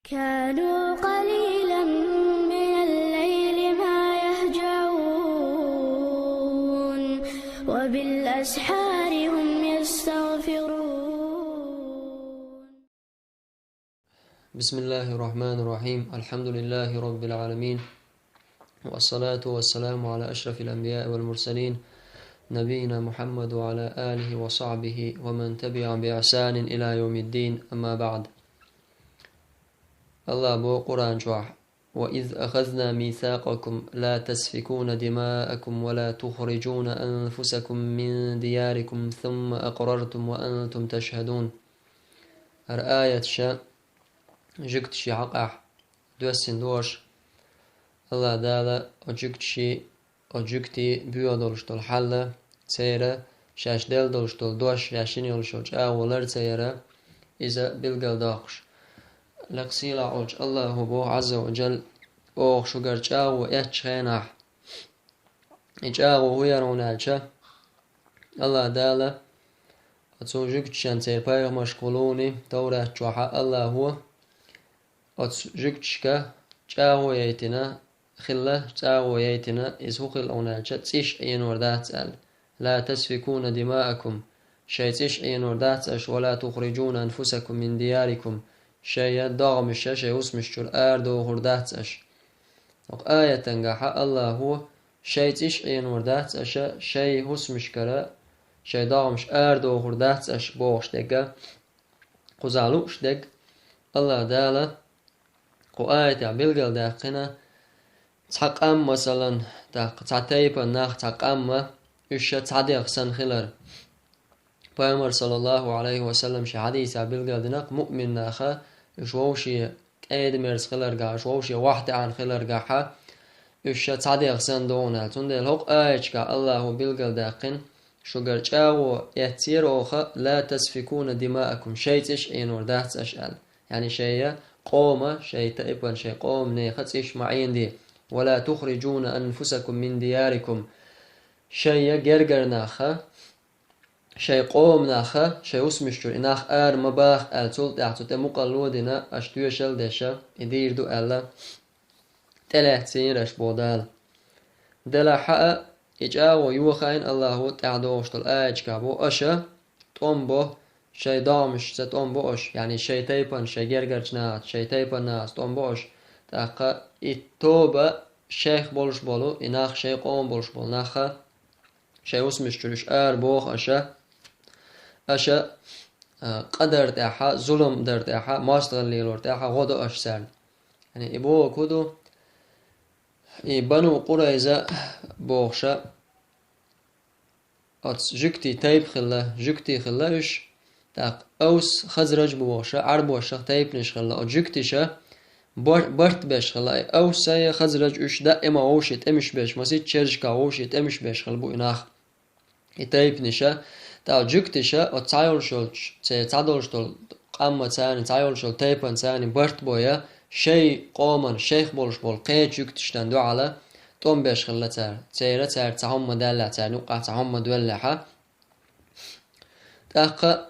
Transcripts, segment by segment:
كانوا قليلا من الليل ما يهجعون وبالأسحار هم يستغفرون. بسم الله الرحمن الرحيم. الحمد لله رب العالمين، والصلاة والسلام على أشرف الأنبياء والمرسلين نبينا محمد وعلى آله وصحبه ومن تبع بإحسان إلى يوم الدين. أما بعد. الله بو قرآن شوح: وإذ أخذنا ميثاقكم لا تسفكون دماءكم ولا تخرجون أنفسكم من دياركم ثم أقررتم وأنتم تشهدون. آية شاء جكت شي عقح دوسين دوش الله دالا أجكتي بيو دولشتول حالة سيرة شاش دل دولشتول دوش شاشين يولشوش ولر سيرة إذا بلغل داقش لقسيلا عوج الله بو عز وجل أوخ شجر جاو يتشينح جاو هو يرونالشا الله دالا أتوجك شان سير بايغ مشغولوني تورا جوحا الله هو أتوجكشكا جاو يتنا خلا جاو يتنا إزهو خل أونالشا تسيش أين وردات سأل لا تسفكون دماءكم شيء تسيش أين وردات أش ولا تخرجون أنفسكم من دياركم شيء داغم شيء اسمش شر أردو وردات أش آية تنجح الله هو شيء تسيش أين وردات أش شيء اسمش كرا شيء داغمش أردو وردات أش بوش دقا قزالوش دق الله دالا قو آية بلغل داقنا تقام مثلا تعتيبا ناخ تقام إيش تعديق سنخلر بيامر صلى الله عليه وسلم شي حديث بلغل دناق مؤمن ناخا إشووشي أيد مرس خلر قا إشووشي واحد عن خلر قاحا إيش تعديق سن دونا تندل هق آية الله بلغل داقن شجر جاو يتير أوخا لا تسفكون دماءكم شيء تش إنور دهت أشأل يعني شيء قوم شيء تأبا شيء قوم نيخت إيش معين دي ولا تخرجون أنفسكم من دياركم شيء جرجر ناخا شيء قوم ناخا شيء اسمشتر إناخ مباخ ألتول تحت مقلو دينا أشتوي شل دشا يدير دو ألا تلات سين رش بودال دلا حق إجاو يوخين الله تعدوش تل كابو أشا تنبو شي دامش ستنبو أش يعني شي تيبان شي جرجرش ناس شي تيبان ناس تنبو أش تاقا التوبة شيخ بولش بولو إناخ شي قوم بولش بول ناخا شي اسمش تلوش بوخ أشا قدر تاحا ظلم در تاحا ماستغل ليلور تاحا غدو أش سال يعني إبو كودو بنو قريزة بوخشا جكتي تايب خلا جكتي خلاش تاق أوس خزرج بوخشا عرب وشا تايب نش خلا جكتي شا برت بش خلا أوس سايا خزرج إش دائما وشيت إمش بش مسيت تشرجكا وشيت إمش بش خلا بو إناخ تايب نشا تا جكتي شا أتعايل شولش تعدل شتول قام تاني تعايل شول تايبان تاني برت بويا شيء قومن شيخ بولش بول قيت يكتشتن دو على توم بيش خلا تار تيرا تار تعهم دلع تار نقع تعهم دولحة تاقا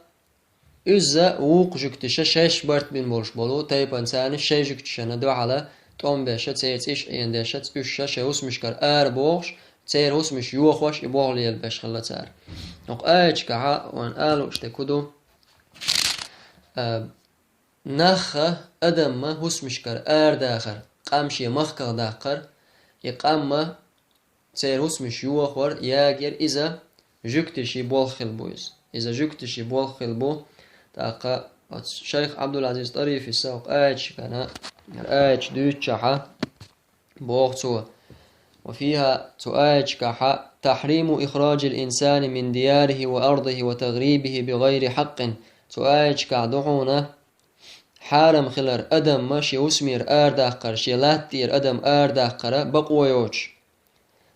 إذا ووق جكتشا شيش برت بين بولش بولو تايبان تاني شي جكتشنا دو على توم بيشا تيت إيش إين ديشا تيشا شي اسمش كار بوغش تير اسمش يوخوش يبوغ ليل بيش خلا تار نق آيش كعا وان آلو اشتكودو نخ أدم ما هسمشكر داخر قامشي مخكر داخر يقام تير هسمش يوخور ياجر إذا جكتشي بولخل بويز إذا جكتشي بولخل بو تاقا الشيخ عبد العزيز طريف الساق آيش كان آيش دوتشحا بوغتو وفيها تؤايش كحا تحريم إخراج الإنسان من دياره وأرضه وتغريبه بغير حق تؤايش كعدعونا حارم خلر أدم ماشي اسمير داقر شي لاتير أدم داقر بقويوش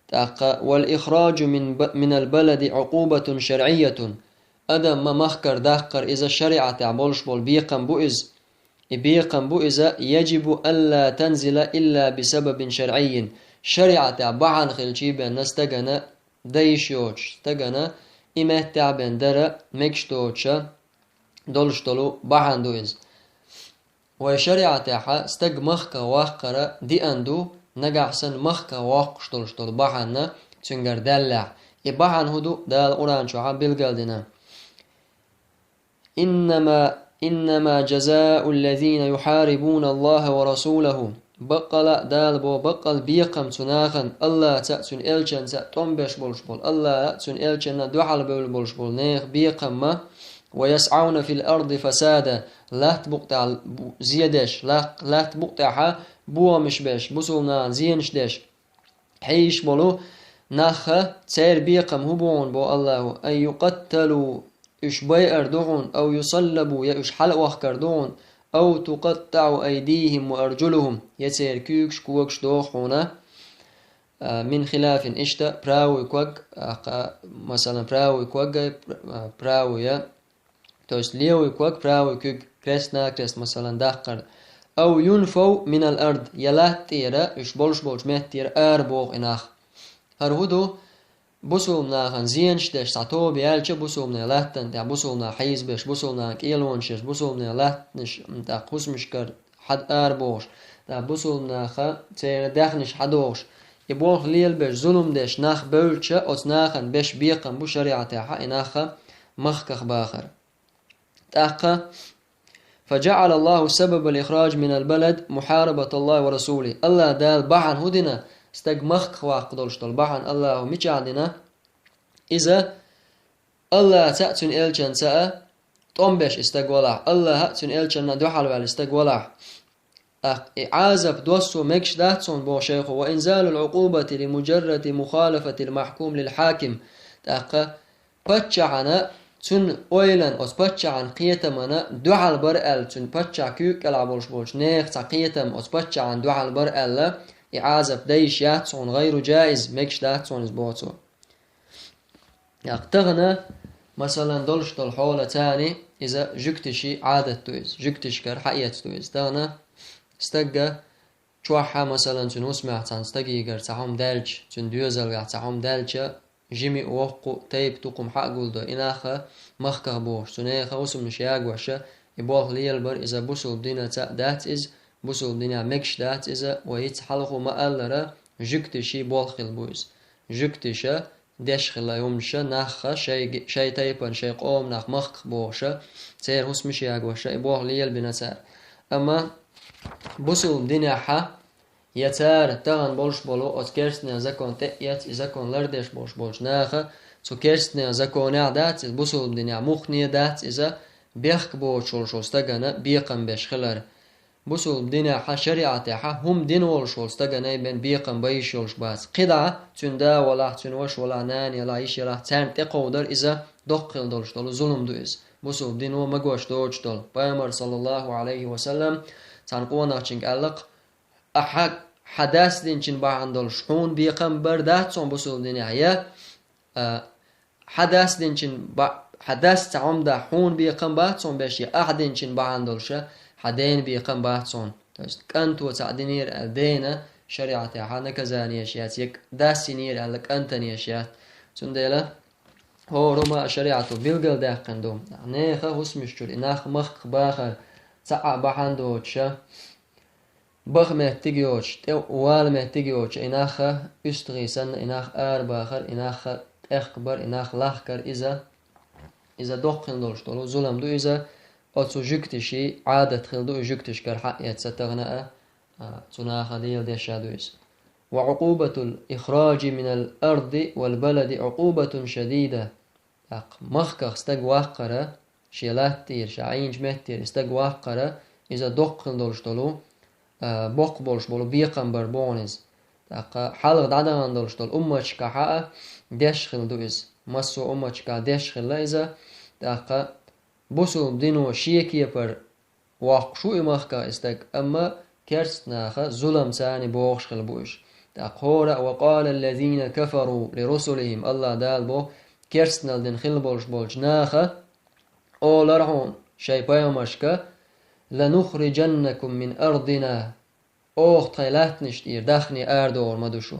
تاقا والإخراج من البلد عقوبة شرعية أدم ما مخكر داقر إذا الشريعة تعبولش بول بيقم بؤز يجب ألا تنزل إلا بسبب شرعي شريعة تعبعن خلشي بأن نستغنى دايشيوش استغنى إما تعبن درا مكشتوشا دولشتولو بعن دويز وشريعة ح استج مخك واقرة دي أندو نجعسن مخك واقشتل بحنا تنجر دلع يبحن هدو دال قرآن شو عبيل قلدنا إنما جزاء الذين يحاربون الله ورسوله بقل دال بو بقل بيقم تناخن الله تأتون إلشن تأتون بش بولش بول الله تأتون إلشن دوحل بولش بول نيخ بيقم ما ويسعون في الأرض فسادا لا تبقطع زيادش لا تبقطع بوا مش بش بسولنا زينش دش حيش بولو نخ تير بيقم هبون بو الله أن يقتلوا إش بيئر دعون أو يصلبوا يا إش حلق وخكر دعون أو تقطع أيديهم وأرجلهم يتير كيكش كوكش دوخونا من خلاف إشتا براوي كوك مثلا براوي كوك براوي يا توش ليوي كوك براوي كوك كريسنا كريست مثلا داقر أو ينفوا من الأرض يلا تيرا إش بولش مهتير أربوغ إناخ هرهدو بوسولنا خنزينش دش تعتو بيالش بوسولنا لاتن تاع بوسولنا حيز بش بوسولنا كيلونشش بوسولنا لاتنش تاع قسمشكر حد أربوش تاع بوسولنا خ تير داخنش حدوش يبوغ ليل بش ظلم دش ناخ بولش أوت ناخن بش بيقن بو شريعة تاعها إناخ مخكخ باخر تاقا فجعل الله سبب الإخراج من البلد محاربة الله ورسوله الله دال بحن هدنا استج مخ واقدولش طول بحن الله مجعدنا إذا الله تأتون إلشان ساء طنبش استج ولا الله هأتون إلشان دوحل وعلى استج ولا عازب دوسو مكش داتسون بو شيخو وإنزال العقوبة لمجرد مخالفة المحكوم للحاكم تاقا بچعنا تون اويلن اوس بچعن قيتمنا دوحل برأل تون بچع كيوك العبولش بولش نيخ قيتم اوس بچعن دوحل برأل إعازف ديش ياتسون غير جائز مكش داتسون زبوتو يقتغنى مثلا دولش دول حولة تاني إذا جكتشي عادة تويز جكتش كر حقية تويز تغنى استقى شوحة مثلا تنوس معتان استقى يقر تحوم دالج تن ديوزل تحوم دالج جيمي وقو تيب تقوم حق قلدو إناخا مخكغ بوش تنيخا وسم نشياق وحشا يبوغ ليلبر إذا بوسو بدينا تا دات إز بوسو بدينا مكش دات إذا ويتحلقو ما ألرا جكتشي بولخل بويز جكتشا دشخلا يومشا ناخا شي تيبن شي قوم ناخ مخكغ بوشا تير وسم نشياق وحشا يبوغ ليلبنا تار أما بوسو بدينا حا يتار تغن بولش بولو ات كيرستنا زكون تأيت زكون لردش بولش ناخا تو كيرستنا زكون عدات بوسو بدنا مخني دات إذا بيخك بوشول شوستغنا بيقم بشخلر بوسو بدنا ح شريعة ح هم دين ول شوستغنا بين بيقم بيشولش باس قدا تندا ولا تنوش ولا نان يلا ايش راح تان تقودر إذا دقل دولش دول ظلم دوز بوسو بدنا مغوش دوج دول بيامر صلى الله عليه وسلم تنقونا چنگ علق أحد حدث دينشن بعندل شحون بيقم بردات صون بسول دنيا حدث دينشن حدث تعم ده حون بيقم بات صون بشي أحد دينشن بعندل شا حدين بيقم بات صون تست كنت وتعدينير الدينا شريعة حنا كزاني أشياء يك داسينير على أنتني أشياء تندلا هو رما شريعته بيلقل ده قندوم نيخا هسمشتر إناخ مخ باخر تقع بحندوتشا بخ مهتجيوش تو وال مهتجيوش إناخ استغيسن إناخ باخر إناخ أخبر إناخ لاخكر إذا دقن دولش دولو ظلم دو إذا أتو جكتشي عادة خلدو جكتش كر حق يتستغنى تناخ ديل ديشادويس وعقوبة الإخراج من الأرض والبلد عقوبة شديدة مخك استق واقرة شيلات تير شعينج مهتير استق واقرة إذا دقن دولش دولو بوق بولش بولو بيقم بربونز حلق دادان دولش دول أمتشكا حقا ديشخل دوز مسو أمتشكا ديشخل لإذا بوسو دينو شيكي بر واقشو إمخكا استق أما كرسناخا ظلم ساني بوغشخل بوش تقورا وقال الذين كفروا لرسلهم الله دال بو كرسنال دين خل بولش ناخا أولرهون شي بيومشكا لنخرجنكم من أرضنا أوخ تيلاتنش دير داخني أردور مدوشو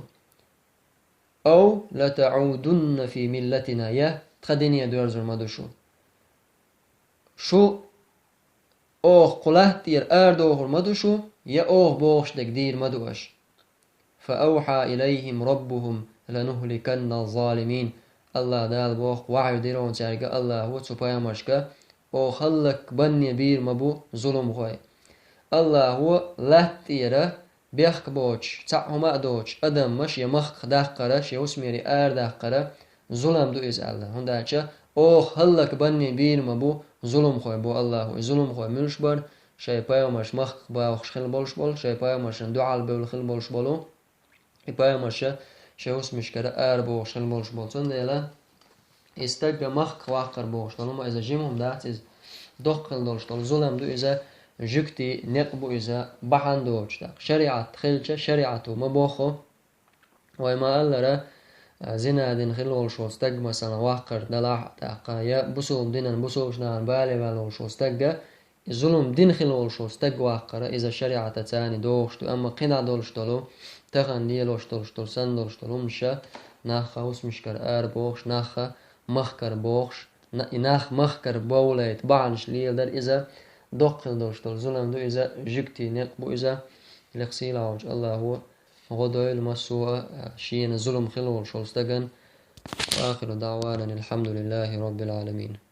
أو لتعودن في ملتنا يا تخديني دورزر مدوشو شو أوه قلت تير أردوه المدوشو يا أوه بوش دكدير مدوش فأوحى إليهم ربهم لنهلكن الظالمين الله دال بوخ وعي ديرون سارقة الله هو تسوبايا مشكا أو خلق بني بير مبو ظلم خوي الله هو لا تيرا بيخ بوش تعهما دوش أدم مش يمخ داقرة يوسميري داقرة ظلم دو إز الله هنداچا أو خلق بني بير مبو ظلم خوي بو الله هو ظلم خوي ملش بر شاي بايومش مخ باوخ خل بولش بول شاي بايومش دعال بول خل بولش بولو بايومش شاوس مشكرة بوش خل بولش بولسون ديلا استجا مخ واقر بوش طالما إذا جيمهم داعت إز دخل دولش طال ظلم دو إذا جكتي نقبو إذا بحن دوش داق شريعة خلشة شريعته مبوخو وما ألا زنا دين خلول شو استج مثلا واقر دلاح داقا يا بسوم دينن بسوش نان بالي بالو شو استجا الظلم دين خلول شو استج واقر إذا شريعة تاني دوش تو أما قنا دولش طالو تغن ديلوش دولش طول سن دولش طالو مشا ناخا وس مشكر بوخش ناخا مخكر بوخش ناخ مخكر بوليت بعنش ليل در إذا دقل دوش طول ظلم دو إذا جكتي نقبو إذا لقسيلا وج الله هو غدويل مسوء شين ظلم خلول شو استجن وآخر دعوانا الحمد لله رب العالمين.